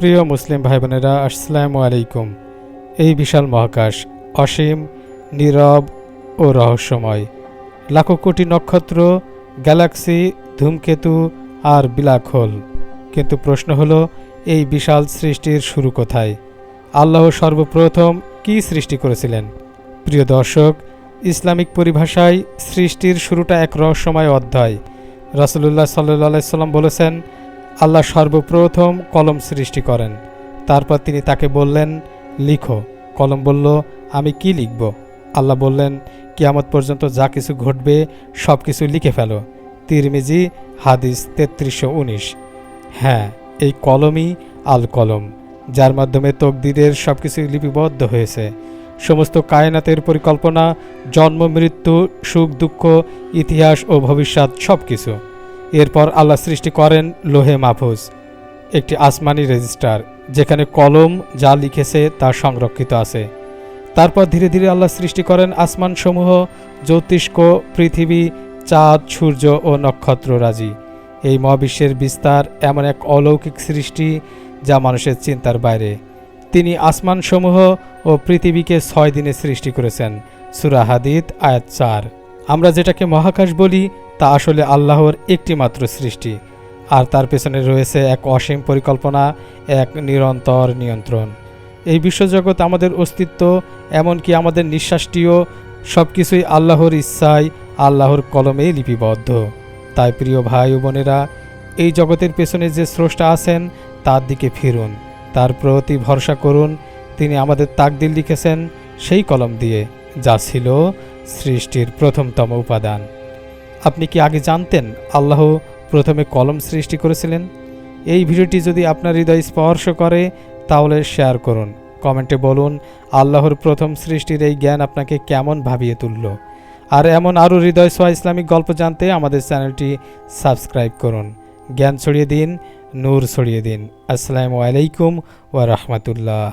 প্রিয় মুসলিম ভাই বোনেরা, আসসালামু আলাইকুম। এই বিশাল মহাকাশ অসীম, নীরব ও রহস্যময়। লাখো কোটি নক্ষত্র, গ্যালাক্সি, ধূমকেতু আর ব্ল্যাক হোল। কিন্তু প্রশ্ন হলো, এই বিশাল সৃষ্টির শুরু কোথায়? আল্লাহ সর্বপ্রথম কি সৃষ্টি করেছিলেন? প্রিয় দর্শক, ইসলামিক পরিভাষায় সৃষ্টির শুরুটা এক রহস্যময় অধ্যায়। রাসূলুল্লাহ সাল্লাল্লাহু আলাইহি সাল্লাম বলেছেন, আল্লাহ সর্বপ্রথম কলম সৃষ্টি করেন। তারপর তিনি তাকে বললেন, লিখো। কলম বলল, আমি কি লিখব? আল্লাহ বললেন, কিয়ামত পর্যন্ত যা কিছু ঘটবে সব কিছু লিখে ফেলো। তিরমিজি হাদিস ৩৩১৯। হ্যাঁ, এই কলমই আল কলম, যার মাধ্যমে তকদিরের সব কিছু লিপিবদ্ধ হয়েছে। সমস্ত কায়নাতের পরিকল্পনা, জন্ম মৃত্যু, সুখ দুঃখ, ইতিহাস ও ভবিষ্যৎ সব কিছু। এরপর আল্লাহ সৃষ্টি করেন লোহে মাহফুজ, একটি আসমানি রেজিস্টার, যেখানে কলম যা লিখেছে তা সংরক্ষিত আছে। তারপর ধীরে ধীরে আল্লাহ সৃষ্টি করেন আসমানসমূহ, জ্যোতিষ্ক, পৃথিবী, চাঁদ, সূর্য ও নক্ষত্ররাজি। এই মহাবিশ্বের বিস্তার এমন এক অলৌকিক সৃষ্টি যা মানুষের চিন্তার বাইরে। তিনি আসমানসমূহ ও পৃথিবীকে ৬ দিনে সৃষ্টি করেছেন। সূরা হাদীদ আয়াত ৪। আমরা যেটাকে মহাকাশ বলি তা আসলে আল্লাহর একটি মাত্র সৃষ্টি, আর তার পেছনে রয়েছে এক অসীম পরিকল্পনা, এক নিরন্তর নিয়ন্ত্রণ। এই বিশ্বজগৎ, আমাদের অস্তিত্ব, এমনকি আমাদের নিঃশ্বাসটিও সব কিছুই আল্লাহর ইচ্ছায়, আল্লাহর কলমে লিপিবদ্ধ। তাই প্রিয় ভাই ও বোনেরা, এই জগতের পেছনে যে স্রষ্টা আছেন তার দিকে ফিরুন, তার প্রতি ভরসা করুন। তিনি আমাদের তাকদীর লিখেছেন সেই কলম দিয়ে, যা ছিল সৃষ্টির প্রথমতম উপাদান। আপনি কি আগে জানতেন আল্লাহ প্রথমে কলম সৃষ্টি করেছিলেন? এই ভিডিওটি যদি আপনার হৃদয় স্পর্শ করে তাহলে শেয়ার করুন, কমেন্টে বলুন আল্লাহর প্রথম সৃষ্টির এই জ্ঞান আপনাকে কেমন ভাবিয়ে তুলল। আর এমন আরও হৃদয় ছোঁয়া ইসলামিক গল্প জানতে আমাদের চ্যানেলটি সাবস্ক্রাইব করুন। জ্ঞান ছড়িয়ে দিন, নূর ছড়িয়ে দিন। আসসালামু আলাইকুম ওয়া রাহমাতুল্লাহ।